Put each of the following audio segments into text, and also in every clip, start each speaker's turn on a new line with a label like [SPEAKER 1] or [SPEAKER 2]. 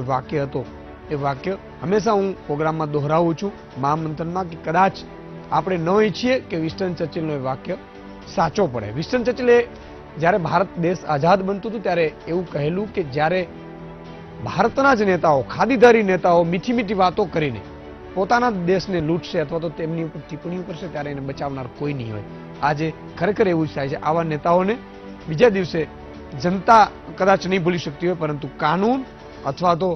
[SPEAKER 1] વાક્ય હતો એ વાક્ય હંમેશા હું પ્રોગ્રામમાં દોહરાવું છું મહામંથનમાં કે કદાચ આપણે ન ઈચ્છીએ કે વિન્સ્ટન ચર્ચિલનું એ વાક્ય સાચો પડે। વિન્સ્ટન ચર્ચિલે જ્યારે ભારત દેશ આઝાદ બનતું હતું ત્યારે એવું કહેલું કે જ્યારે ભારતના જ નેતાઓ ખાદીધારી નેતાઓ મીઠી મીઠી વાતો કરીને પોતાના દેશને લૂંટશે અથવા તો તેમની ઉપર ટિપ્પણીઓ કરશે ત્યારે એને બચાવનાર કોઈ નહીં હોય। આજે ખરેખર એવું જ થાય છે। આવા નેતાઓને બીજા દિવસે જનતા કદાચ નહીં ભૂલી શકતી હોય પરંતુ કાનૂન અથવા તો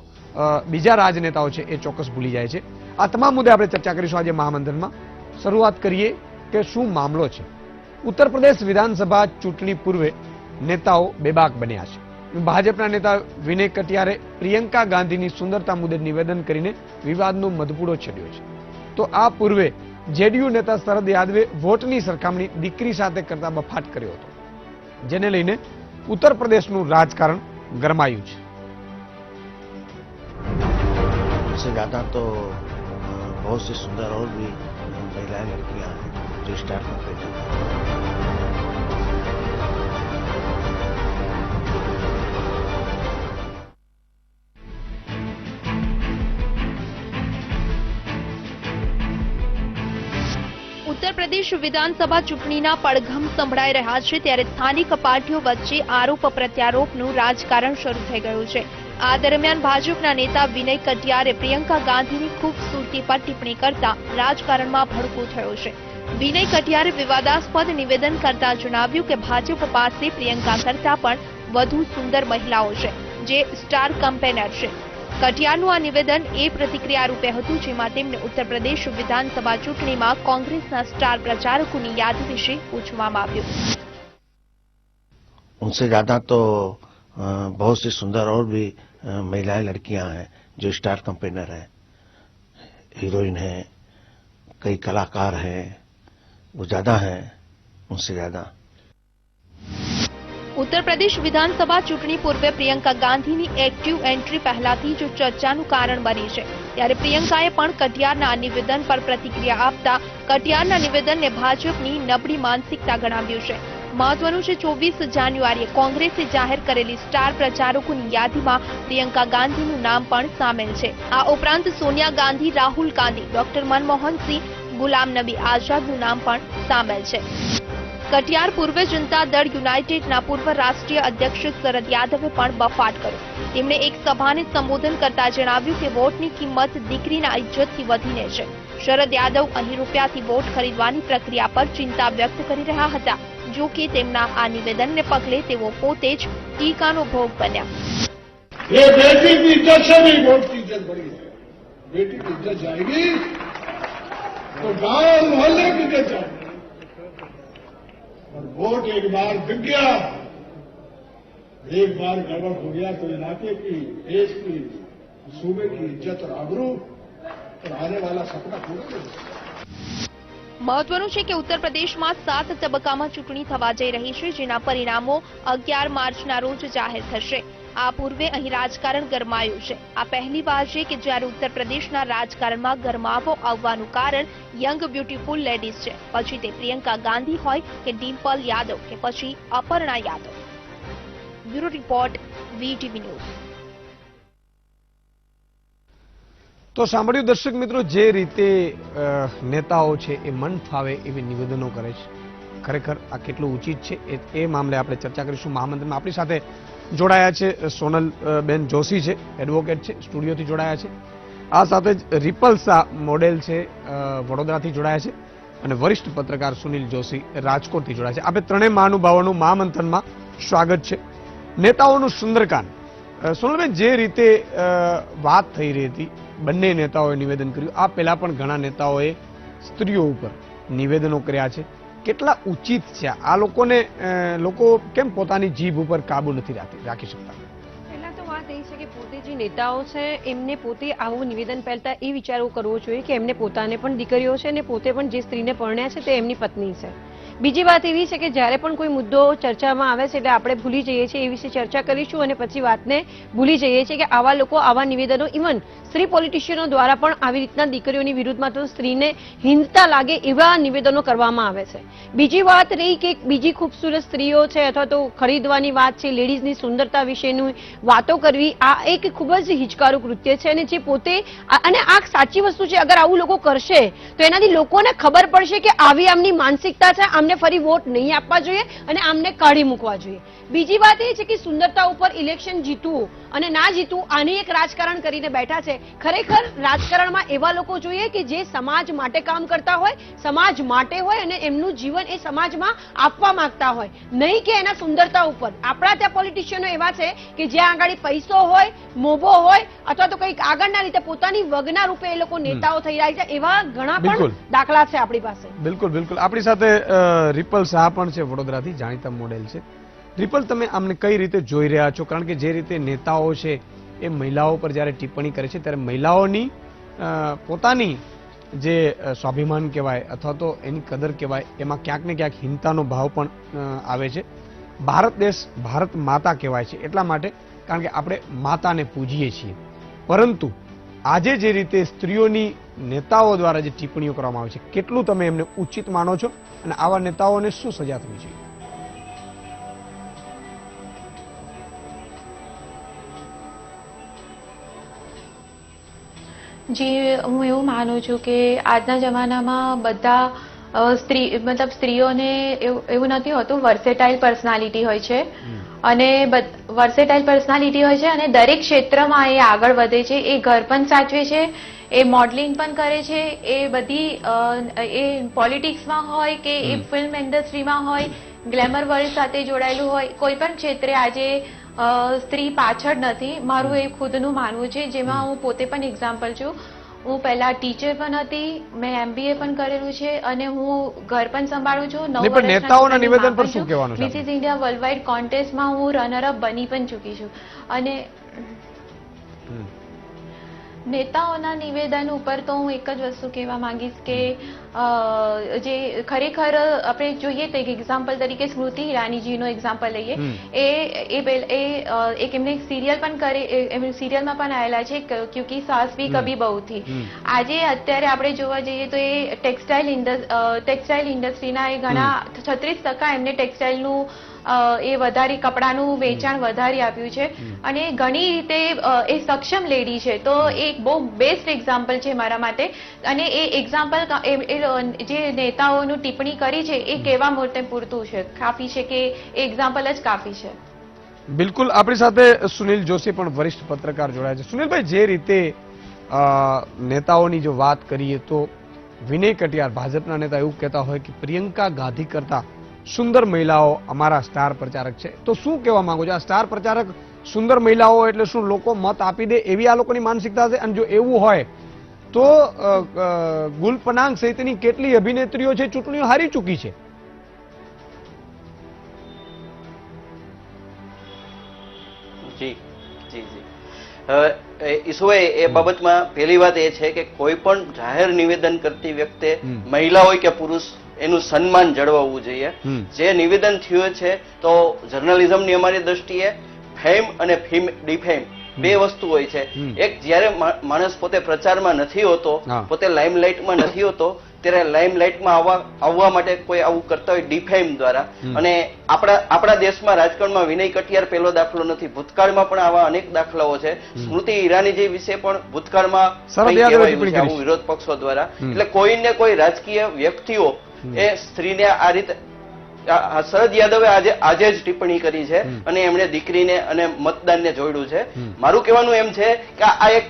[SPEAKER 1] બીજા રાજનેતાઓ છે એ ચોક્કસ ભૂલી જાય છે। આ તમામ મુદ્દે આપણે ચર્ચા કરીશું આજે મહામંથનમાં। શરૂઆત કરીએ કે શું મામલો છે। ઉત્તર પ્રદેશ વિધાનસભા ચૂંટણી પૂર્વે નેતાઓ બેબાક બન્યા છે। ભાજપના નેતા વિનય કટિયારે પ્રિયંકા ગાંધીની સુંદરતા મુદ્દે નિવેદન કરીને વિવાદનો મધપૂડો છેડ્યો છે। તો આ પૂર્વે જેડીયુ નેતા શરદ યાદવે વોટની સરખામણી દીકરી સાથે કરતા બફાટ કર્યો હતો, જેને લઈને ઉત્તર પ્રદેશનું રાજકારણ ગરમાયું છે।
[SPEAKER 2] उससे ज़्यादा तो बहुत सी सुंदर और भी महिलाएं लड़कियां हैं जो स्टार कंपेटर हैं।
[SPEAKER 3] ઉત્તર પ્રદેશ વિધાનસભા ચૂંટણીના પડઘમ સંભળાઈ રહ્યા છે ત્યારે સ્થાનિક પાર્ટીઓ વચ્ચે આરોપ પ્રત્યારોપનું રાજકારણ શરૂ થઈ ગયું છે। આ દરમિયાન ભાજપના નેતા વિનય કટિયારે પ્રિયંકા ગાંધીની ખૂબસૂરતી પર ટિપ્પણી કરતા રાજકારણમાં ભડકો થયો છે। વિનય કટિયારે વિવાદાસ્પદ નિવેદન કરતા જણાવ્યું કે ભાજપ પાસે પ્રિયંકા કરતા પણ વધુ સુંદર મહિલાઓ છે જે સ્ટાર કેમ્પેનર છે। કટિયારનું આ નિવેદન એ પ્રતિક્રિયા રૂપે હતું જેમાં તેમણે ઉત્તર પ્રદેશ વિધાનસભા ચૂંટણીમાં કોંગ્રેસના સ્ટાર પ્રચારકોની યાદી વિશે પૂછવામાં આવ્યું।
[SPEAKER 2] उनसे ज़्यादा तो बहुत सी सुंदर और भी महिलाएं लड़कियां हैं जो स्टार कंपेनर हैं, हीरोइन हैं, कई कलाकार हैं, वो ज़्यादा हैं उनसे ज़्यादा।
[SPEAKER 3] ઉત્તર પ્રદેશ વિધાનસભા ચૂંટણી પૂર્વે પ્રિયંકા ગાંધીની એક્ટિવ એન્ટ્રી પહેલાથી જ ચર્ચાનું કારણ બની છે ત્યારે પ્રિયંકાએ પણ કટિયારના આ નિવેદન પર પ્રતિક્રિયા આપતા કટિયારના નિવેદનને ભાજપની નબળી માનસિકતા ગણાવ્યું છે। મહત્વનું છે 24 જાન્યુઆરીએ કોંગ્રેસે જાહેર કરેલી સ્ટાર પ્રચારકોની યાદીમાં પ્રિયંકા ગાંધીનું નામ પણ સામેલ છે। આ ઉપરાંત સોનિયા ગાંધી, રાહુલ ગાંધી, ડોક્ટર મનમોહન સિંહ, ગુલામ નબી આઝાદનું નામ પણ સામેલ છે। કટિયાર પૂર્વે જનતા દળ યુનાઇટેડના પૂર્વ રાષ્ટ્રીય અધ્યક્ષ શરદ યાદવે પણ બફાટ કર્યો। તેમણે એક સભાને સંબોધન કરતા જણાવ્યું કે વોટની કિંમત દીકરીના ઇજ્જતથી વધીને છે। શરદ યાદવ અહીં રૂપિયાથી વોટ ખરીદવાની પ્રક્રિયા પર ચિંતા વ્યક્ત કરી રહ્યા હતા। જો કે તેમના આ નિવેદનને પગલે તેઓ પોતે જ ટીકાનો ભોગ બન્યા।
[SPEAKER 4] ये बेटी की इज्जत से भी वोट की इज्जत बढ़ी है। बेटी की इज्जत जाएगी तो गांव मोहल्ले की इज्जत जाएगी और वोट एक बार बिक गया, एक बार गड़बड़ हो गया तो इलाके की, देश की, सूबे की इज्जत और आबरू और आने वाला सपना पूरा हो जाएगा।
[SPEAKER 3] મહત્વનું છે કે ઉત્તર પ્રદેશમાં 7 તબક્કામાં ચૂંટણી થવા જઈ રહી છે જેના પરિણામો 11 માર્ચના રોજ જાહેર થશે। આ પૂર્વે અહીં રાજકારણ ગરમાયું છે। આ પહેલીવાર છે કે જ્યારે ઉત્તર પ્રદેશના રાજકારણમાં ગરમાવો આવવાનું કારણ યંગ બ્યુટીફુલ લેડીઝ છે, પછી તે પ્રિયંકા ગાંધી હોય કે ડિમ્પલ યાદવ કે પછી Aparna Yadav. Bureau report, VTV news.
[SPEAKER 1] તો સાંભળ્યું દર્શક મિત્રો, જે રીતે નેતાઓ છે એ મન ફાવે એવી નિવેદનો કરે છે, ખરેખર આ કેટલું ઉચિત છે એ મામલે આપણે ચર્ચા કરીશું। મહામંથનમાં આપણી સાથે જોડાયા છે સોનલ બેન જોશી છે, એડવોકેટ છે, સ્ટુડિયોથી જોડાયા છે। આ સાથે જ રિપલ શાહ મોડેલ છે, વડોદરાથી જોડાયા છે અને વરિષ્ઠ પત્રકાર સુનિલ જોશી રાજકોટથી જોડાયા છે। આપણે ત્રણેય મહાનુભાવોનું મહામંથનમાં સ્વાગત છે। નેતાઓનું સુંદરકાંડ, સોનલબેન, જે રીતે વાત થઈ રહી હતી, બંને નેતાઓએ નિવેદન કર્યું। આ પહેલા પણ ઘણા નેતાઓએ સ્ત્રીઓ ઉપર નિવેદનો કર્યા છે। કેટલા ઉચિત છે આ લોકોને? લોકો કેમ પોતાની જીભ ઉપર કાબુ નથી રાખી શકતા?
[SPEAKER 5] પહેલા તો વાત એ છે કે પોતે જે નેતાઓ છે એમને પોતે આવું નિવેદન પહેલતા એ વિચારવું કરવો જોઈએ કે એમને પોતાને પણ દીકરીઓ છે અને પોતે પણ જે સ્ત્રીને પરણ્યા છે તે એમની પત્ની છે। બીજી વાત એવી છે કે જ્યારે પણ કોઈ મુદ્દો ચર્ચામાં આવે છે એટલે આપણે ભૂલી જઈએ છીએ એ વિશે ચર્ચા કરીશું અને પછી વાતને ભૂલી જઈએ છીએ કે આવા લોકો આવા નિવેદનો ઇવન સ્ત્રી પોલિટિશિયનો દ્વારા પણ આવી રીતના દીકરીઓની વિરુદ્ધમાં તો સ્ત્રીને હિંસા લાગે એવા નિવેદનો કરવામાં આવે છે. બીજી વાત રહી કે બીજી ખૂબસૂરત સ્ત્રીઓ છે અથવા તો ખરીદવાની વાત છે, લેડીઝની સુંદરતા વિશેની વાતો કરવી, આ એક ખૂબ જ હિચકારું કૃત્ય છે અને જે પોતે અને આ સાચી વસ્તુ છે. અગર આવું લોકો કરશે તો એનાથી લોકોને ખબર પડશે કે આવી આમની માનસિકતા છે, આમને ફરી વોટ નહીં આપવા જોઈએ અને આમને કાઢી મૂકવા જોઈએ. બીજી વાત એ છે કે સુંદરતા ઉપર ઇલેક્શન જીતવું અને ના જીતવું આને એક રાજકારણ કરીને બેઠા છે. ખરેખર રાજકારણમાં એવા લોકો જોઈએ કે જે સમાજ માટે કામ કરતા હોય, સમાજ માટે હોય અને એમનું જીવન એ સમાજમાં આપવા માંગતા હોય, નહીં કે એના સુંદરતા ઉપર. આપણા ત્યાં પોલિટિશિયનો એવા છે કે જ્યાં આગળ પૈસો હોય, મોભો હોય અથવા તો કંઈક આગળના રીતે પોતાની વગના રૂપે એ લોકો નેતાઓ થઈ રહ્યા છે. એવા ઘણા પણ દાખલા છે આપણી પાસે.
[SPEAKER 1] બિલકુલ બિલકુલ. આપણી સાથે રિપલ શાહ પણ છે, વડોદરાથી, જાણીતા મોડેલ છે. રિપલ, તમે આમને કઈ રીતે જોઈ રહ્યા છો? કારણ કે જે રીતે નેતાઓ છે એ મહિલાઓ પર જ્યારે ટિપ્પણી કરે છે ત્યારે મહિલાઓની પોતાની જે સ્વાભિમાન કહેવાય અથવા તો એની કદર કહેવાય એમાં ક્યાંક ને ક્યાંક હિંસાનો ભાવ પણ આવે છે. ભારત દેશ ભારત માતા કહેવાય છે એટલા માટે કારણ કે આપણે માતાને પૂજીએ છીએ. પરંતુ આજે જે રીતે સ્ત્રીઓની નેતાઓ દ્વારા જે ટિપ્પણીઓ કરવામાં આવે છે, કેટલું તમે એમને ઉચિત માનો છો અને આવા નેતાઓને શું સજા થવી જોઈએ?
[SPEAKER 6] જી, હું એવું માનું છું કે આજના જમાનામાં બધા સ્ત્રીઓને એવું નથી હોતું. વર્સેટાઇલ પર્સનાલિટી હોય છે અને વર્સેટાઇલ પર્સનાલિટી હોય છે અને દરેક ક્ષેત્રમાં એ આગળ વધે છે. એ ઘર પણ સાચવે છે, એ મોડલિંગ પણ કરે છે, એ બધી એ પોલિટિક્સમાં હોય કે એ ફિલ્મ ઇન્ડસ્ટ્રીમાં હોય, ગ્લેમર વર્લ્ડ સાથે જોડાયેલું હોય, કોઈ પણ ક્ષેત્રે આજે સ્ત્રી પાછળ નથી. મારું એ ખુદનું માનવું છે, જેમાં હું પોતે પણ એક્ઝામ્પલ છું. હું પહેલા ટીચર પણ હતી, મેં MBA પણ કરેલું છે અને હું ઘર પણ સંભાળું છું. 9 વર્ષના
[SPEAKER 1] નેતાઓના નિવેદન પર શું કહેવાનું છે?
[SPEAKER 6] મિસિસ ઇન્ડિયા વર્લ્ડ વાઇડ કોન્ટેસ્ટમાં હું રનરઅપ બની પણ ચૂકી છું. અને નેતાઓના નિવેદન ઉપર તો હું એક જ વસ્તુ કહેવા માંગીશ કે જે ખરેખર આપણે જોઈએ તો એક એક્ઝામ્પલ તરીકે સ્મૃતિ ઈરાનીજીનો એક્ઝામ્પલ લઈએ. એક એમને સિરિયલ પણ કરે, એમની સિરિયલમાં પણ આવેલા છે, ક્યોંકિ સાસ ભી કભી બહુ થી. આજે અત્યારે આપણે જોવા જઈએ તો એ ટેક્સટાઇલ ઇન્ડસ્ટ્રીના એ ઘણા 36% એમને ટેક્સટાઇલનું એ વધારી કપડાનું વેચાણ વધારી આપ્યું છે અને ઘણી રીતે એ સક્ષમ લેડી છે. તો એક બહુ બેસ્ટ એક્ઝામ્પલ છે મારા માટે. અને એ એક્ઝામ્પલ જે નેતાઓનું ટિપ્પણી કરી છે એ કહેવા માટે પૂરતું છે, કાફી છે કે એ એક્ઝામ્પલ જ કાફી છે.
[SPEAKER 1] બિલકુલ. આપણી સાથે સુનિલ જોશી પણ વરિષ્ઠ પત્રકાર જોડાયા છે. સુનિલભાઈ, જે રીતે નેતાઓની જો વાત કરીએ તો વિનય કટિયાર ભાજપના નેતા એવું કહેતા હોય કે પ્રિયંકા ગાંધી કરતા સુંદર મહિલાઓ અમારા સ્ટાર પ્રચારક છે. તો શું કહેવા માંગો છો? આ સ્ટાર પ્રચારક સુંદર મહિલાઓ એટલે શું લોકો મત આપી દે એવી આ લોકોની માનસિકતા છે? અને જો એવું હોય તો ગુલ પનાંગ સહિતની કેટલી અભિનેત્રીઓ છે ચૂંટણીઓ હારી ચૂકી છે.
[SPEAKER 7] જી જી જી ઈશુભાઈ, એ બાબતમાં પહેલી વાત એ છે કે કોઈ પણ જાહેર નિવેદન કરતી વ્યક્તિ મહિલા હોય કે પુરુષ એનું સન્માન જળવાવું જોઈએ. જે નિવેદન થયું છે તો જર્નલિઝમની અમારી દ્રષ્ટિએ ફેમ અને ડિફેમ બે વસ્તુ હોય છે. એક જ્યારે માણસ પોતે પ્રચારમાં નથી હોતો, પોતે લાઇમલાઇટમાં નથી હોતો, ત્યારે લાઇમલાઇટમાં આવવા માટે કોઈ આવું કરતા હોય ડિફેમ દ્વારા. અને આપણા દેશમાં રાજકારણમાં વિનય કટિયાર પહેલો દાખલો નથી, ભૂતકાળમાં પણ આવા અનેક દાખલાઓ છે. સ્મૃતિ ઈરાનીજી વિશે પણ ભૂતકાળમાં કહેવાયું છે આવું વિરોધ પક્ષો દ્વારા. એટલે કોઈને કોઈ રાજકીય વ્યક્તિઓ એ સ્ત્રીને આ રીતે શરદ યાદવે આજે જ ટિપ્પણી કરી છે અને એમણે દીકરીને અને મતદાનને જોડ્યું છે. મારું કહેવાનું એમ છે કે આ એક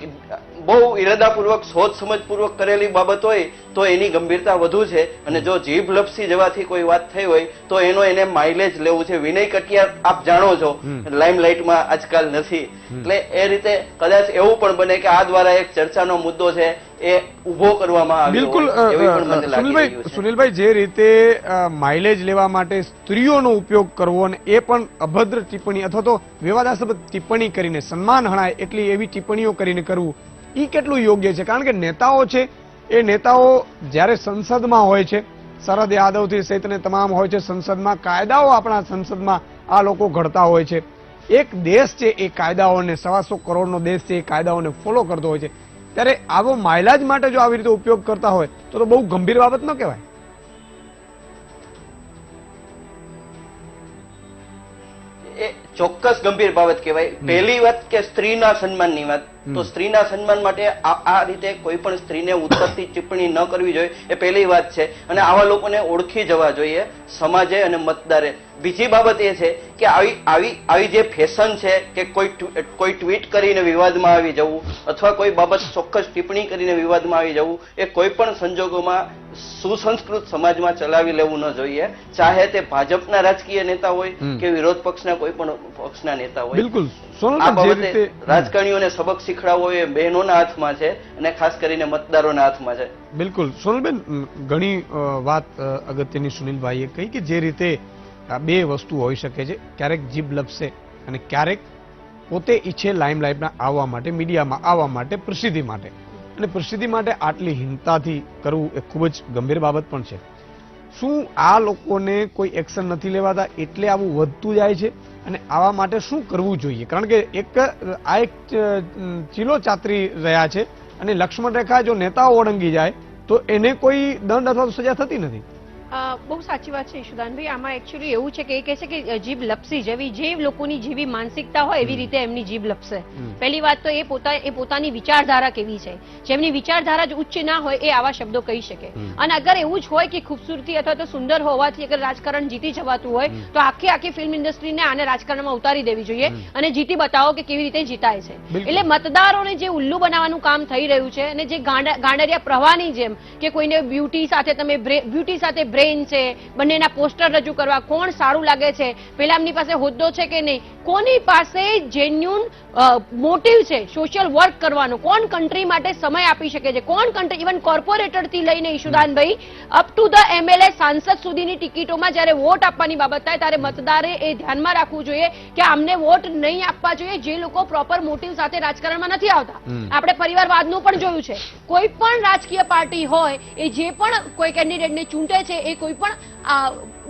[SPEAKER 7] બહુ ઇરાદાપૂર્વક સોચ સમજપૂર્વક કરેલી બાબત હોય તો એની ગંભીરતા વધુ છે. અને જો જીભ લપસી જવાથી કોઈ વાત થઈ હોય તો એને માઇલેજ લેવું છે. વિનય કટિયાર આપ જાણો છો લાઇમલાઇટમાં આજકાલ નથી, એટલે એ રીતે કદાચ એવું પણ બને કે આ દ્વારા એક ચર્ચાનો મુદ્દો છે એ ઉભો કરવામાં આવ્યો.
[SPEAKER 1] બિલકુલ. સુનિલભાઈ, જે રીતે માઇલેજ લેવા માટે સ્ત્રીઓનો ઉપયોગ કરવો અને એ પણ અભદ્ર ટિપ્પણી અથવા તો વિવાદાસ્પદ ટિપ્પણી કરીને સન્માન હણાય એટલી એવી ટિપ્પણીઓ કરીને કરવું, એ કેટલું યોગ્ય છે? કારણ કે નેતાઓ છે એ નેતાઓ જ્યારે સંસદમાં હોય છે, શરદ યાદવથી સહિતને તમામ હોય છે સંસદમાં, કાયદાઓ આપણા સંસદમાં આ લોકો ઘડતા હોય છે. એક દેશ છે એ કાયદાઓને 125 કરોડનો દેશ છે એ કાયદાઓને ફોલો કરતો હોય છે. ત્યારે આવો માઇલેજ માટે જો આવી રીતે ઉપયોગ કરતા હોય તો બહુ ગંભીર બાબત ન કહેવાય?
[SPEAKER 7] એ ચોક્કસ ગંભીર બાબત કહેવાય. પહેલી વાત કે સ્ત્રીના સન્માનની વાત, તો સ્ત્રીના સન્માન માટે આ રીતે કોઈ પણ સ્ત્રીને ઉત્તરથી ટિપ્પણી ન કરવી જોઈએ, એ પહેલી વાત છે. અને આવા લોકોને ઓળખી જવા જોઈએ સમાજે અને મતદારે. બીજી બાબત એ છે કે આવી જે ફેશન છે કે કોઈ ટ્વીટ કરીને વિવાદમાં આવી જવું અથવા કોઈ બાબત ચોક્કસ ટિપ્પણી કરીને વિવાદમાં આવી જવું, એ કોઈ પણ સંજોગોમાં સુસંસ્કૃત સમાજમાં ચલાવી લેવું ન જોઈએ, ચાહે તે ભાજપના રાજકીય નેતા હોય કે વિરોધ પક્ષના કોઈ પણ પક્ષના નેતા હોય.
[SPEAKER 1] બિલકુલ.
[SPEAKER 7] આ બાબતે રાજકારણીઓને સબક શીખડાવવો એ બહેનોના હાથમાં છે અને ખાસ કરીને મતદારોના હાથમાં છે.
[SPEAKER 1] બિલકુલ. સોનલબેન, ઘણી વાત અગત્યની સુનિલભાઈએ કહી કે જે રીતે આ બે વસ્તુ હોઈ શકે છે, ક્યારેક જીભ લપસે અને ક્યારેક પોતે ઈચ્છે લાઇમલાઇટમાં આવવા માટે, મીડિયામાં આવવા માટે, પ્રસિદ્ધિ માટે. અને પ્રસિદ્ધિ માટે આટલી હિંમતાથી કરવું એ ખૂબ જ ગંભીર બાબત પણ છે. શું આ લોકોને કોઈ એક્શન નથી લેવાતા એટલે આવું વધતું જાય છે? અને આવા માટે શું કરવું જોઈએ? કારણ કે આ એક ચીલો ચાતરી રહ્યા છે અને લક્ષ્મણ રેખા જો નેતાઓ ઓળંગી જાય તો એને કોઈ દંડ અથવા તો સજા થતી નથી.
[SPEAKER 5] બહુ સાચી વાત છે ઈશુદાનભાઈ. આમાં એકચ્યુઅલી એવું છે કે એ કહે છે કે જીભ લપસી જવી, જે લોકોની જેવી માનસિકતા હોય એવી રીતે એમની જીભ લપસે. પહેલી વાત તો એ પોતાની વિચારધારા કેવી છે. જેમની વિચારધારા જ ઉચ્ચ ના હોય એ આવા શબ્દો કહી શકે. અને અગર એવું જ હોય કે ખૂબસૂરતી અથવા તો સુંદર હોવાથી અગર રાજકારણ જીતી જવાતું હોય તો આખી ફિલ્મ ઇન્ડસ્ટ્રીને આને રાજકારણમાં ઉતારી દેવી જોઈએ અને જીતી બતાવો કે કેવી રીતે જીતાય છે. એટલે મતદારોને જે ઉલ્લુ બનાવવાનું કામ થઈ રહ્યું છે અને જે ગાંડરિયા પ્રવાહની જેમ કે કોઈને બ્યુટી સાથે બ્રેન છે, બંનેના પોસ્ટર રજૂ કરવા, કોણ સારું લાગે છે, પેલા એમની પાસે હોદ્દો છે કે નહીં, કોની પાસે જેન્યુન મોટિવ છે સોશિયલ વર્ક કરવાનો, કોણ કન્ટ્રી માટે સમય આપી શકે છે, કોણ કન્ટ્રી ઇવન કોર્પોરેટર થી લઈને ઈશુદાનભાઈ અપ ટુ ધ MLA સાંસદ સુધીની ટિકિટોમાં જ્યારે વોટ આપવાની બાબત થાય ત્યારે મતદારે એ ધ્યાનમાં રાખવું જોઈએ કે અમને વોટ નહીં આપવા જોઈએ જે લોકો પ્રોપર મોટિવ સાથે રાજકારણમાં નથી આવતા. આપણે પરિવારવાદનું પણ જોયું છે. કોઈ પણ રાજકીય પાર્ટી હોય એ જે પણ કોઈ કેન્ડિડેટને ચૂંટે છે એ કોઈ પણ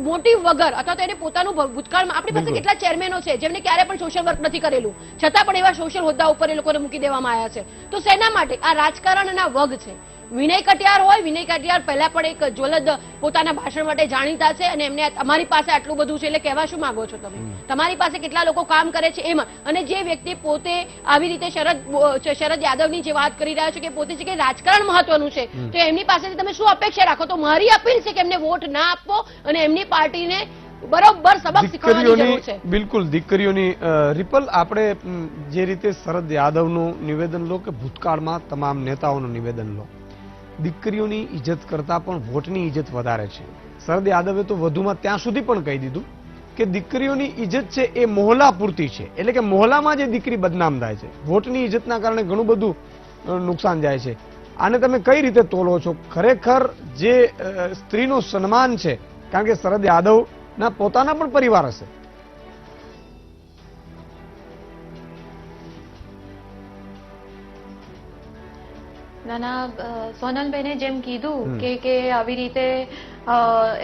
[SPEAKER 5] મોટિવ વગર અથવા તો એને પોતાનું ભૂતકાળમાં આપણી પાસે કેટલા ચેરમેનો છે જેમને ક્યારે પણ સોશિયલ વર્ક નથી કરેલું, છતાં પણ એવા સોશિયલ હોદ્દા ઉપર એ લોકોને મૂકી દેવામાં આવ્યા છે. તો શેના માટે? આ રાજકારણના વગ છે. વિનય કટિયાર હોય, વિનય કટિયાર પહેલા પણ એક જ્વલદ પોતાના ભાષણ માટે જાણીતા છે અને એમને અમારી પાસે આટલું બધું છે એટલે કહેવા શું માંગો છો તમે? તમારી પાસે કેટલા લોકો કામ કરે છે એમાં. અને જે વ્યક્તિ પોતે આવી રીતે શરદ યાદવની જે વાત કરી રહ્યા છે કે પોતે છે કે રાજકારણ મહત્વનું છે, તો એમની પાસેથી તમે શું અપેક્ષા રાખો? તો મારી અપીલ છે કે એમને વોટ ના આપવો અને એમની પાર્ટીને બરોબર સબક શીખવવાની જરૂર છે.
[SPEAKER 1] બિલકુલ. દીકરીઓની રિપલ, આપણે જે રીતે શરદ યાદવનું નિવેદન લો કે ભૂતકાળમાં તમામ નેતાઓનું નિવેદન લો, દીકરીઓની ઇજ્જત કરતા પણ વોટની ઇજ્જત વધારે છે. શરદ યાદવે તો વધુમાં ત્યાં સુધી પણ કહી દીધું કે દીકરીઓની ઇજ્જત છે એ મોહલ્લા પૂરતી છે, એટલે કે મોહલ્લામાં જે દીકરી બદનામ થાય છે, વોટની ઇજ્જતના કારણે ઘણું બધું નુકસાન જાય છે. આને તમે કઈ રીતે તોલો છો? ખરેખર જે સ્ત્રીનું સન્માન છે, કારણ કે શરદ યાદવના પોતાના પણ પરિવાર હશે.
[SPEAKER 6] સોનલબેને જેમ કીધું કે આવી રીતે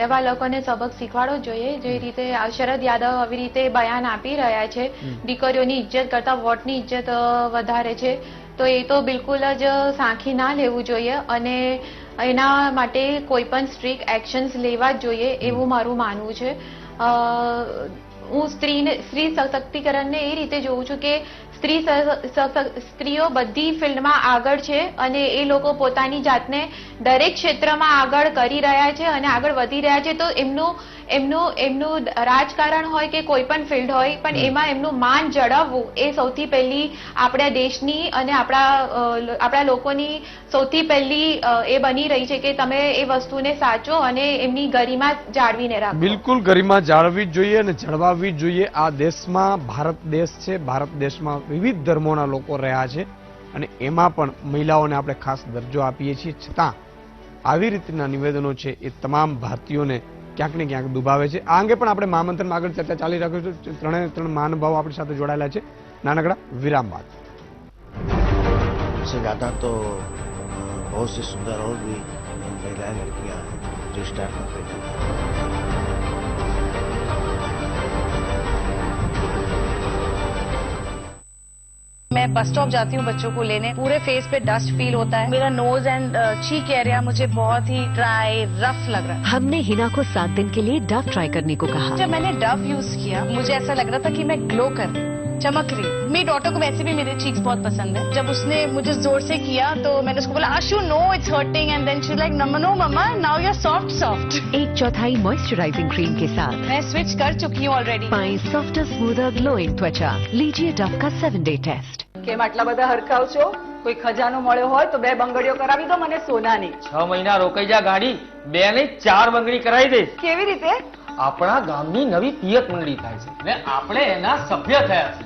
[SPEAKER 6] એવા લોકોને સબક શીખવાડવો જોઈએ. જે રીતે શરદ યાદવ આવી રીતે બયાન આપી રહ્યા છે, દીકરીઓની ઇજ્જત કરતા વોટની ઇજ્જત વધારે છે, તો એ તો બિલકુલ જ સાંખી ના લેવું જોઈએ અને એના માટે કોઈ પણ સ્ટ્રિક્ટ એક્શન્સ લેવા જ જોઈએ એવું મારું માનવું છે. હું સ્ત્રી સશક્તિકરણને એ રીતે જોઉં છું કે સ્ત્રીઓ બધી ફિલ્ડમાં આગળ છે અને એ લોકો પોતાની જાતને દરેક ક્ષેત્રમાં આગળ કરી રહ્યા છે અને આગળ વધી રહ્યા છે. તો એમનું રાજકારણ હોય કે કોઈ પણ ફિલ્ડ હોય પણ એમાં એમનું માન જળવવું એ સૌથી પહેલી આપણા દેશની અને આપણા લોકોની સૌથી પહેલી એ બની રહી છે કે તમે એ વસ્તુને સાચો અને એમની ગરિમા જાળવીને રાખો.
[SPEAKER 1] બિલકુલ, ગરિમા જાળવવી જ જોઈએ અને જળવાવી જ જોઈએ. આ દેશમાં ભારત દેશ છે, ભારત દેશમાં વિવિધ ધર્મોના લોકો રહ્યા છે અને એમાં પણ મહિલાઓને આપણે ખાસ દરજ્જો આપીએ છીએ, છતાં આવી રીતના નિવેદનો છે એ તમામ ભારતીયોને ક્યાંક ને ક્યાંક દુભાવે છે. આ અંગે પણ આપણે મહામંથનમાં આગળ ચર્ચા ચાલી રાખી છે. ત્રણ મહાનુભાવો આપણી સાથે જોડાયેલા છે. નાનકડા વિરામ બાદ
[SPEAKER 2] से ज़्यादा तो बहुत सी सुंदर और भी महिलाएं लड़कियां हैं जो स्टार कैंपेनर हैं।
[SPEAKER 8] मैं बस स्टॉप जाती हूँ बच्चों को लेने, पूरे फेस पे डस्ट फील होता है। मेरा नोज एंड चीक एरिया मुझे बहुत ही ड्राई रफ लग रहा है।
[SPEAKER 9] हमने हिना को 7 दिन के लिए डव ट्राई करने को कहा।
[SPEAKER 8] जब मैंने डव यूज किया मुझे ऐसा लग रहा था कि मैं ग्लो कर रही हूँ, चमक रही हूँ। मेरी डॉटर को वैसे भी मेरे चीक्स बहुत पसंद है। जब उसने मुझे जोर से किया तो मैंने उसको बोला Ashu no it's hurting, and then she like no mamma now you are soft soft.
[SPEAKER 9] 1/4 moisturising cream के साथ
[SPEAKER 8] मैं स्विच कर चुकी हूँ ऑलरेडी।
[SPEAKER 9] पाएं सॉफ्टर स्मूदर ग्लोइंग त्वचा। लीजिए डव का 7-डे टेस्ट।
[SPEAKER 10] કેમ આટલા બધા હરખાવ છો? કોઈ ખજાનો મળ્યો હોય તો 2 બંગડીઓ કરાવી દો મને સોનાની.
[SPEAKER 11] 6 મહિના રોકાઈ જા ગાડી, 2 નહીં 4 બંગડી કરાવી દઈશ.
[SPEAKER 10] કેવી રીતે?
[SPEAKER 11] આપણા ગામની નવી પિયત મંડળી થાય છે ને આપણે એના સભ્ય થયા છે.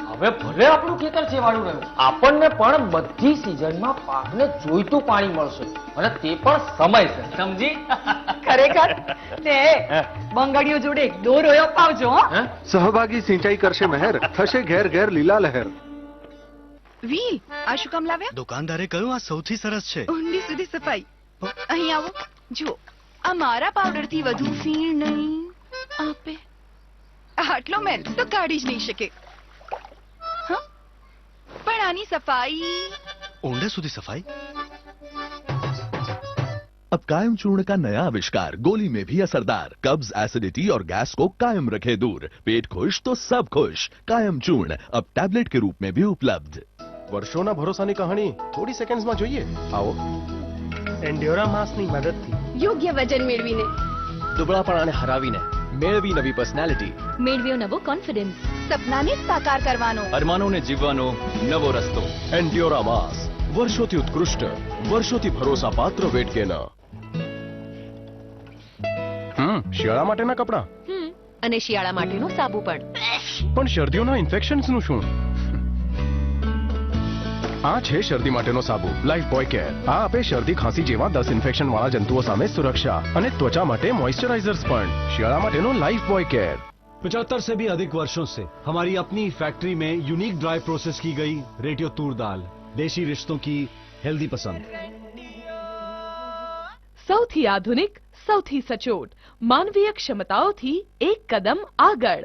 [SPEAKER 11] હવે ભલે આપણું ખેતર છેવાડું રહ્યું, આપણને પણ બધી સિઝનમાં પાકને જોઈતું પાણી મળશે અને તે પણ સમયસર. સમજી?
[SPEAKER 10] ખરેખર તે બંગડીઓ જોડે દોરોયો પાવજો હો.
[SPEAKER 12] સહભાગી સિંચાઈ કરશે મહેર, થશે ઘેર ઘેર લીલા લહેર.
[SPEAKER 8] વીલ આ શું કામ લાવ્યા?
[SPEAKER 12] દુકાનદારે કહ્યું આ સૌથી સરસ છે.
[SPEAKER 8] ઊંડી સુધી સફાઈ. અહીં આવો, જુઓ આ મારા પાવડર થી વધુ ફીણ નહીં આપે. આટલો મેલ તો કાઢી જ નહીં શકે. પણ આની સફાઈ
[SPEAKER 12] ऊंडे सुधी सफाई। अब कायम चूर्ण का नया आविष्कार, गोली में भी असरदार, कब्ज, एसिडिटी और गैस को कायम रखे दूर। पेट खुश तो सब खुश। कायम चूर्ण अब टैबलेट के रूप में भी उपलब्ध।
[SPEAKER 13] વર્ષોના ભરોસાની કહાણી થોડી સેકન્ડ્સમાં જોઈએ. આવો એન્ડ્યોરા માસની મદદથી
[SPEAKER 8] યોગ્ય વજન મેળવીને,
[SPEAKER 13] દુબળાપણાને હરાવીને મેળવી નવી પર્સનાલિટી,
[SPEAKER 8] મેળવ્યો નવો કોન્ફિડન્સ, સપનાને સાકાર કરવાનો,
[SPEAKER 13] અરમાનોને જીવવાનો નવો રસ્તો. એન્ડ્યોરા માસ, વર્ષોથી ઉત્કૃષ્ટ, વર્ષોથી ભરોસાપાત્ર વેટ ગેનર. શિયાળા માટેના કપડાં
[SPEAKER 9] અને શિયાળા માટેનો સાબુ પણ.
[SPEAKER 13] પણ શરદીઓના ઇન્ફેક્શન્સનું શું? આ છે શરદી માટેનો સાબુ લાઈફ બોય કેર. આ આપે શરદી ખાંસી જેવા 10 ઇન્ફેક્શન વાળા જંતુઓ સામે સુરક્ષા અને त्वचा માટે મોઇસ્ચરાइजर्स પણ. શિયાળા માટેનો લાઈફ બોય કેર.
[SPEAKER 14] 75 से भी अधिक वर्षों से हमारी अपनी फैक्ट्री में यूनिक ड्राई प्रोसेस की गई रेडियो तूर दाल, देशी रिश्तों की हेल्दी पसंद.
[SPEAKER 15] સૌથી આધુનિક, સૌથી સચોટ, માનવીય ક્ષમતાઓથી એક કદમ આગળ.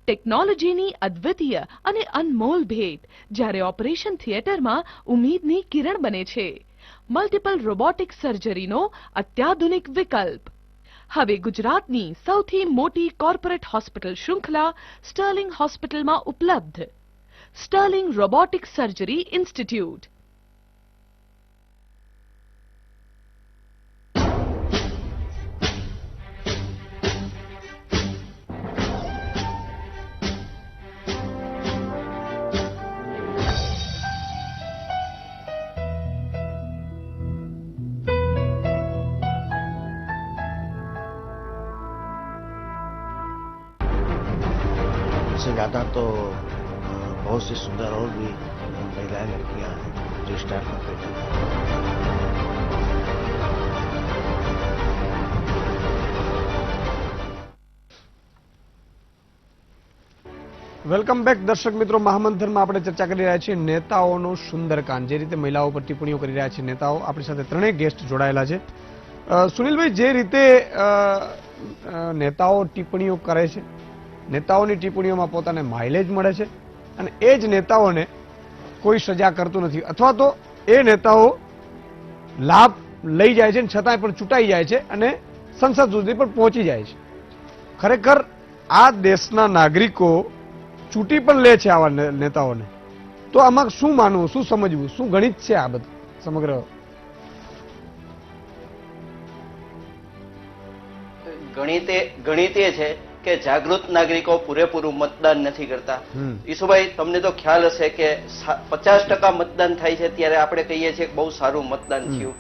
[SPEAKER 15] ટેકનોલોજીની અદ્વિતીય અને અનમોલ ભેટ જ્યારે ઓપરેશન થિયેટરમાં ઉમ્મીદની કિરણ બને છે. મલ્ટિપલ રોબોટિક સર્જરીનો અત્યાધુનિક વિકલ્પ હવે ગુજરાતની સૌથી મોટી કોર્પોરેટ હોસ્પિટલ શૃંખલા સ્ટર્લિંગ હોસ્પિટલમાં ઉપલબ્ધ. Sterling robotic surgery institute.
[SPEAKER 2] इससे ज़्यादा तो बहुत सी सुंदर और भी महिलाएं लड़कियां हैं जो स्टार कैंपेनर हैं।
[SPEAKER 1] વેલકમ બેક દર્શક મિત્રો. મહામંથનમાં આપણે ચર્ચા કરી રહ્યા છીએ નેતાઓનો સુંદરકાંડ. જે રીતે મહિલાઓ પર ટિપ્પણીઓ કરી રહ્યા છે નેતાઓ, આપણી સાથે ત્રણેય ગેસ્ટ જોડાયેલા છે. સુનિલભાઈ, જે રીતે નેતાઓ ટિપ્પણીઓ કરે છે, નેતાઓની ટિપ્પણીઓમાં પોતાને માઇલેજ મળે છે અને એ જ નેતાઓને કોઈ સજા કરતું નથી, અથવા તો એ નેતાઓ લાભ લઈ જાય છે છતાંય પણ ચૂંટાઈ જાય છે અને સંસદ સુધી પણ પહોંચી જાય છે. ખરેખર આ દેશના નાગરિકો ચૂંટી પણ લે છે આવા નેતાઓને, તો આમાં શું માનવું, શું સમજવું, શું ગણિત છે આ બધું સમગ્ર?
[SPEAKER 7] ગણિત એ છે કે જાગૃત નાગરિકો પૂરેપૂરું મતદાન નથી કરતા. ઈશુભાઈ, તમને તો ખ્યાલ હશે કે 50% મતદાન થાય છે ત્યારે આપણે કહીએ છીએ કે બહુ સારું મતદાન થયું.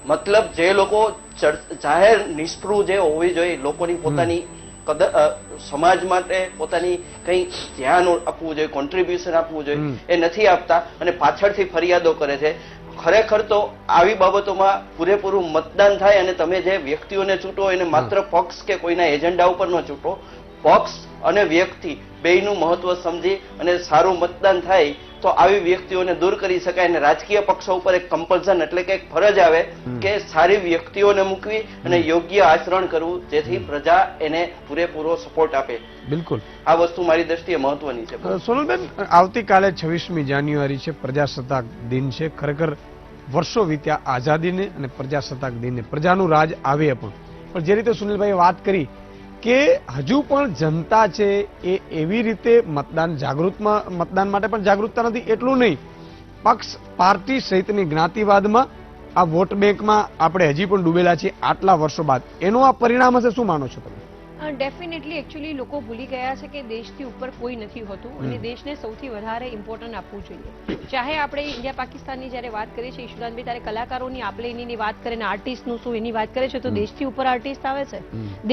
[SPEAKER 7] મતલબ જે લોકો જાહેર નિષ્પૃહ જે હોવી જોઈએ, લોકોની પોતાની સમાજ માટે પોતાની કંઈ ધ્યાન આપવું જોઈએ, કોન્ટ્રીબ્યુશન આપવું જોઈએ, એ નથી આપતા અને પાછળથી ફરિયાદો કરે છે. ખરેખર તો આવી બાબતોમાં પૂરેપૂરું મતદાન થાય અને તમે જે વ્યક્તિઓને ચૂંટો એને માત્ર પક્ષ કે કોઈના એજન્ડા ઉપર ન ચૂંટો, પક્ષ અને વ્યક્તિ બેયનું મહત્વ સમજી અને સારું મતદાન થાય તો આવી વ્યક્તિઓને દૂર કરી શકાય અને રાજકીય પક્ષો ઉપર એક કમ્પલ્સન એટલે કે એક ફરજ આવે કે સારી વ્યક્તિઓને મૂકવી અને યોગ્ય આચરણ કરવું, જેથી પ્રજા એને પૂરેપૂરો સપોર્ટ આપે.
[SPEAKER 1] બિલકુલ
[SPEAKER 7] આ વસ્તુ મારી દ્રષ્ટિએ મહત્વની છે.
[SPEAKER 1] સોનલબેન, આવતીકાલે 26મી જાન્યુઆરી છે, પ્રજાસત્તાક દિન છે. ખરેખર વર્ષો વીત્યા આઝાદીને અને પ્રજાસત્તાક દિનને, પ્રજાનું રાજ આવે પણ જે રીતે સુનિલભાઈએ વાત કરી કે હજુ પણ જનતા છે એ એવી રીતે મતદાન માટે પણ જાગૃતતા નથી. એટલું નહીં, પક્ષ પાર્ટી સહિતની જ્ઞાતિવાદમાં, આ વોટ બેંકમાં આપણે હજી પણ ડૂબેલા છીએ આટલા વર્ષો બાદ. એનું આ પરિણામ હશે, શું માનો છો તમે?
[SPEAKER 5] ડેફિનેટલી એકચ્યુઅલી લોકો ભૂલી ગયા છે કે દેશથી ઉપર કોઈ નથી હોતું અને દેશને સૌથી વધારે ઇમ્પોર્ટન્ટ આપવું જોઈએ. ચાહે આપણે ઇન્ડિયા પાકિસ્તાનની જ્યારે વાત કરીએ છીએ ઈશુદાનભાઈ, ત્યારે કલાકારોની આપણે એની વાત કરીએ ને આર્ટિસ્ટનું શું એની વાત કરે છે, તો દેશથી ઉપર આર્ટિસ્ટ આવે છે.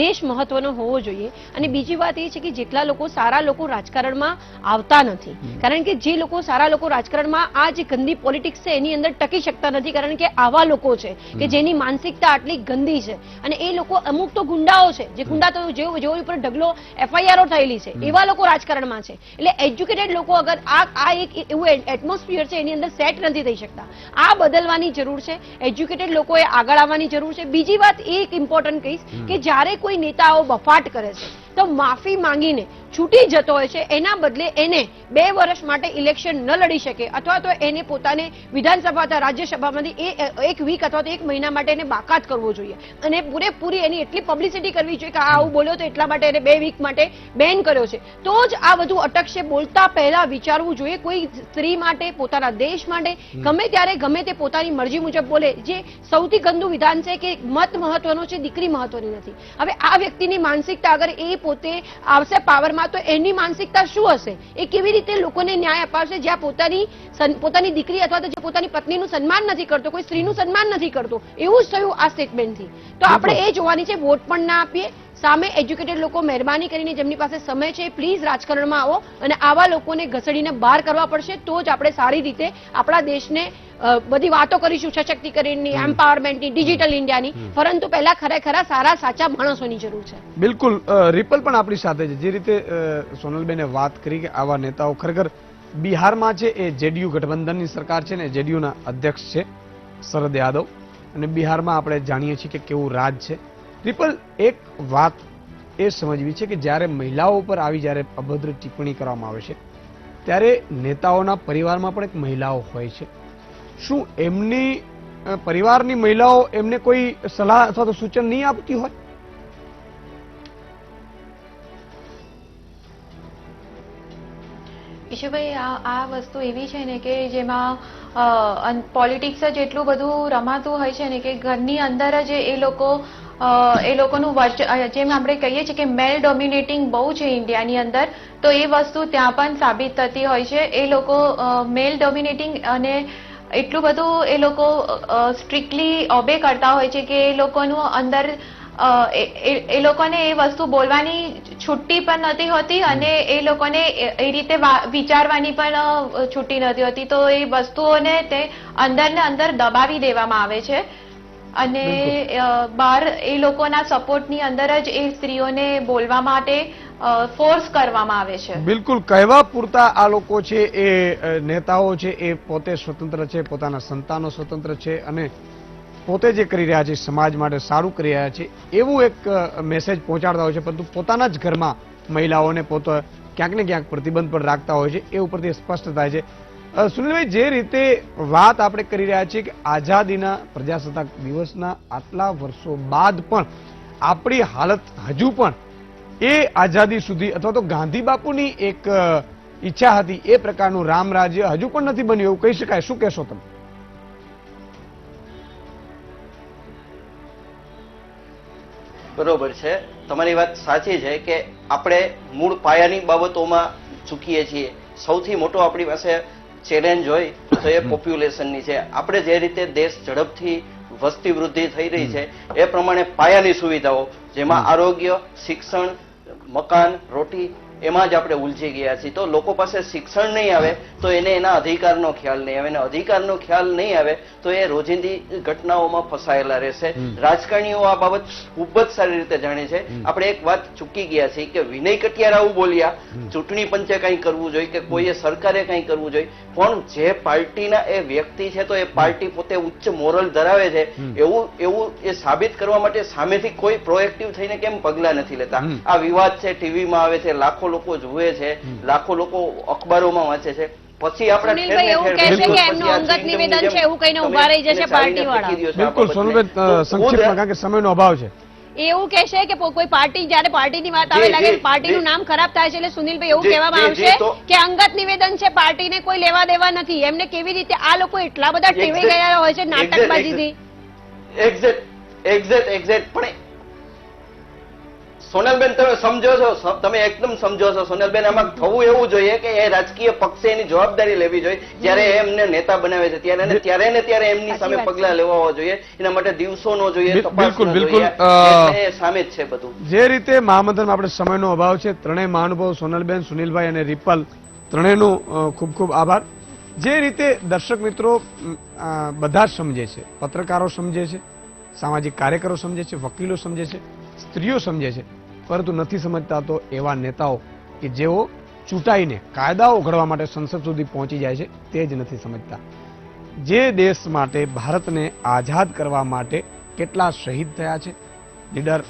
[SPEAKER 5] દેશ મહત્વનો હોવો જોઈએ. અને બીજી વાત એ છે કે જેટલા લોકો સારા લોકો રાજકારણમાં આવતા નથી, કારણ કે જે લોકો સારા લોકો રાજકારણમાં આ જે ગંદી પોલિટિક્સ છે એની અંદર ટકી શકતા નથી, કારણ કે આવા લોકો છે કે જેની માનસિકતા આટલી ગંદી છે. અને એ લોકો અમુક તો ગુંડાઓ છે, જે ગુંડા તો જેઓ ઉપર ઢગલો FIR થયેલી છે, એવા લોકો રાજકારણમાં છે. એટલે એજ્યુકેટેડ લોકો અગર આ એક એવું એટમોસ્ફિયર છે એની અંદર સેટ નથી થઈ શકતા. આ બદલવાની જરૂર છે. એજ્યુકેટેડ લોકોએ આગળ આવવાની જરૂર છે. બીજી વાત એ એક ઇમ્પોર્ટન્ટ કહીશ કે જ્યારે કોઈ નેતાઓ બફાટ કરે છે તો માફી માંગીને છૂટી જતો હોય છે, એના બદલે એને 2 વર્ષ માટે ઇલેક્શન ન લડી શકે અથવા તો એને પોતાને વિધાનસભા અથવા રાજ્યસભામાંથી 1 વીક અથવા તો 1 મહિના માટે એને બાકાત કરવો જોઈએ અને પૂરેપૂરી એની એટલી પબ્લિસિટી કરવી જોઈએ કે આવું બોલ્યો તો એટલા માટે એને 2 વીક માટે બેન કર્યો છે. તો જ આ બધું અટકશે. બોલતા પહેલા વિચારવું જોઈએ. કોઈ સ્ત્રી માટે, પોતાના દેશ માટે ગમે ત્યારે ગમે તે પોતાની મરજી મુજબ બોલે, જે સૌથી ગંદુ વિધાન છે કે મત મહત્વનો છે, દીકરી મહત્વની નથી. હવે આ વ્યક્તિની માનસિકતા અગર એ પોતે આવશે પાવરમાં તો એની માનસિકતા શું હશે? એ કેવી રીતે લોકોને ન્યાય અપાવશે જ્યાં પોતાની દીકરી અથવા તો જે પોતાની પત્નીનું સન્માન નથી કરતો, કોઈ સ્ત્રીનું સન્માન નથી કરતો? એવું જ થયું આ સ્ટેટમેન્ટથી. તો આપણે એ જોવાની છે. વોટ પણ ના આપીએ. સામે એજ્યુકેટેડ લોકો મહેરબાની કરીને જેમની પાસે સમય છે પ્લીઝ રાજકારણમાં આવો અને આવા લોકોને ઘસડીને બહાર કરવા પડશે. તો જ આપણે સારી રીતે આપણા દેશને બધી વાતો કરીશું, સશક્તિકરણની, એમ્પાવરમેન્ટની, ડિજિટલ ઇન્ડિયાની, પરંતુ પહેલા ખરેખર સારા સાચા માણસોની જરૂર છે.
[SPEAKER 1] બિલકુલ. રિપલ પણ આપણી સાથે છે. જે રીતે સોનલબેને વાત કરી કે આવા નેતાઓ ખરેખર બિહારમાં છે, એ જેડીયુ ગઠબંધનની સરકાર છે ને જેડીયુના અધ્યક્ષ છે શરદ યાદવ, અને બિહારમાં આપણે જાણીએ છીએ કે કેવું રાજ છે. રિપલ, એક વાત એ સમજવી છે કે જ્યારે મહિલાઓ પર આવી જ્યારે અભદ્ર ટિપ્પણી કરવામાં આવે છે ત્યારે નેતાઓના પરિવારમાં પણ એક મહિલાઓ હોય છે. શું એમની પરિવારની મહિલાઓ એમને કોઈ સલાહ અથવા તો સૂચન નહીં આપતી હોય?
[SPEAKER 6] ઈશુભાઈ, આ વસ્તુ એવી છે ને કે જેમાં પોલિટિક્સ જ એટલું બધું રમાતું હોય છે ને કે ઘરની અંદર જ એ લોકોનું જેમ આપણે કહીએ છીએ કે મેલ ડોમિનેટિંગ બહુ છે ઇન્ડિયાની અંદર, તો એ વસ્તુ ત્યાં પણ સાબિત થતી હોય છે. એ લોકો મેલ ડોમિનેટિંગ અને એટલું બધું એ લોકો સ્ટ્રિક્ટલી ઓબે કરતા હોય છે કે એ લોકોનું અંદર એ લોકોને એ વસ્તુ બોલવાની છુટ્ટી પણ નથી હોતી અને એ લોકોને એ રીતે વિચારવાની પણ છુટ્ટી નથી હોતી. તો એ વસ્તુઓને તે અંદર ને અંદર દબાવી દેવામાં આવે છે અને બહાર એ લોકોના સપોર્ટની અંદર જ એ સ્ત્રીઓને બોલવા માટે ફોર્સ કરવામાં આવે છે.
[SPEAKER 1] બિલકુલ. કહેવા પૂરતા આ લોકો છે, એ નેતાઓ છે, એ પોતે સ્વતંત્ર છે, પોતાના સંતાનો સ્વતંત્ર છે અને પોતે જે કરી રહ્યા છે સમાજ માટે સારું કરી રહ્યા છે એવું એક મેસેજ પહોંચાડતા હોય છે, પરંતુ પોતાના જ ઘરમાં મહિલાઓને પોતે ક્યાંક ને ક્યાંક પ્રતિબંધ પર રાખતા હોય છે. એ ઉપરથી સ્પષ્ટ થાય છે. સુનિલભાઈ, જે રીતે વાત આપણે કરી રહ્યા છીએ કે આઝાદીના પ્રજાસત્તાક દિવસના આટલા વર્ષો બાદ પણ આપણી હાલત હજુ પણ એ આઝાદી સુધી અથવા તો ગાંધી બાપુની એક ઈચ્છા હતી એ પ્રકારનું રામ રાજ્ય હજુ પણ નથી બન્યું એવું કહી શકાય. શું કહેશો તમે?
[SPEAKER 7] બરોબર છે, તમારી વાત સાચી છે કે આપણે મૂળ પાયાની બાબતોમાં ચૂકીએ છીએ. સૌથી મોટો આપણી પાસે ચેલેન્જ હોય તો એ પોપ્યુલેશનની છે. આપણે જે રીતે દેશ ઝડપથી વસ્તી વૃદ્ધિ થઈ રહી છે એ પ્રમાણે પાયાની સુવિધાઓ જેમાં આરોગ્ય, શિક્ષણ, મકાન, રોટી એમાં જ આપણે ઉલઝી ગયા છીએ. તો લોકો પાસે શિક્ષણ નહીં આવે તો એને એના અધિકારનો ખ્યાલ નહીં આવે, અને અધિકારનો ખ્યાલ નહીં આવે તો એ રોજિંદી ઘટનાઓમાં ફસાયેલા રહેશે. રાજકારણીઓ આ બાબત ખૂબ જ સારી રીતે જાણે છે. આપણે એક વાત ચૂકી ગયા છીએ કે વિનય કટિયાર આવું બોલ્યા, ચૂંટણી પંચે કંઈ કરવું જોઈએ કે કોઈએ સરકારે કંઈ કરવું જોઈએ, પણ જે પાર્ટીના એ વ્યક્તિ છે તો એ પાર્ટી પોતે ઉચ્ચ મોરલ ધરાવે છે એવું એ સાબિત કરવા માટે સામેથી કોઈ પ્રોએક્ટિવ થઈને કેમ પગલા નથી લેતા? આ વિવાદ છે, ટીવીમાં આવે છે, લાખો લોકો જુએ છે, લાખો લોકો અખબારોમાં વાંચે છે, પછી
[SPEAKER 5] સુનિલભાઈ એવું કહેશે કે એમનું અંગત નિવેદન છે એવું કહીને ઉભા રહી જશે પાર્ટીવાળા.
[SPEAKER 1] બિલકુલ સોનુબેન, સંક્ષિપ્તમાં કારણ કે સમયનો અભાવ છે.
[SPEAKER 5] એવું કહેશે કે કોઈ પાર્ટી જયારે પાર્ટીની વાત આવે લાગે પાર્ટીનું નામ ખરાબ થાય છે, એટલે સુનિલભાઈ એવું કહેવામાં આવશે કે અંગત નિવેદન છે, પાર્ટીને કોઈ લેવા દેવા નથી. એમને કેવી રીતે આ લોકો એટલા બધા ટેવાઈ ગયા હોય છે નાટકબાજીથી.
[SPEAKER 7] એક્ઝેક્ટ પણ સોનલબેન તમે સમજો છો, તમે એકદમ સમજો છો સોનલબેન. આમાં થવું એવું જોઈએ કે એ રાજકીય પક્ષે એની જવાબદારી લેવી જોઈએ. જ્યારે એમને નેતા બનાવે છે ત્યારે ને ત્યારે એમની સામે પગલા લેવા જોઈએ. એના માટે દિવસો નો જોઈએ, તપાસ નો જોઈએ, સામે જ છે બધું.
[SPEAKER 1] જે રીતે મહામંથનમાં આપણે સમયનો અભાવ છે, ત્રણેય મહાનુભાવ સોનલબેન, સુનિલભાઈ અને રિપલ, ત્રણેયનો ખૂબ ખૂબ આભાર. જે રીતે દર્શક મિત્રો બધા જ સમજે છે, પત્રકારો સમજે છે, સામાજિક કાર્યકરો સમજે છે, વકીલો સમજે છે, સ્ત્રીઓ સમજે છે, પરંતુ નથી સમજતા તો એવા નેતાઓ કે જેઓ ચૂંટાઈને કાયદાઓ ઘડવા માટે સંસદ સુધી પહોંચી જાય છે તે જ નથી સમજતા. જે દેશ માટે, ભારતને આઝાદ કરવા માટે કેટલા શહીદ થયા છે, લીડર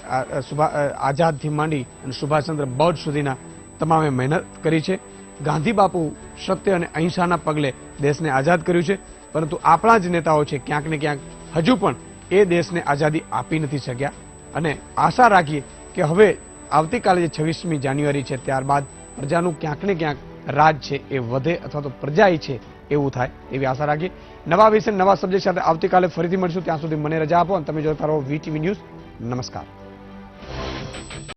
[SPEAKER 1] આઝાદથી માંડી અને સુભાષચંદ્ર બોઝ સુધીના તમામે મહેનત કરી છે. ગાંધી બાપુ સત્ય અને અહિંસાના પગલે દેશને આઝાદ કર્યું છે, પરંતુ આપણા જ નેતાઓ છે ક્યાંક ને ક્યાંક હજુ પણ એ દેશને આઝાદી આપી નથી શક્યા. અને આશા રાખીએ કે હવે આવતીકાલે જે 26મી જાન્યુઆરી છે ત્યારબાદ પ્રજાનું ક્યાંક ને ક્યાંક રાજ છે એ વધે અથવા તો પ્રજા છે એવું થાય એવી આશા રાખીએ. નવા વિષય નવા સબ્જેક્ટ સાથે આવતીકાલે ફરીથી મળીશું. ત્યાં સુધી મને રજા આપો અને તમે જોતા રહો વીટીવી ન્યૂઝ. નમસ્કાર.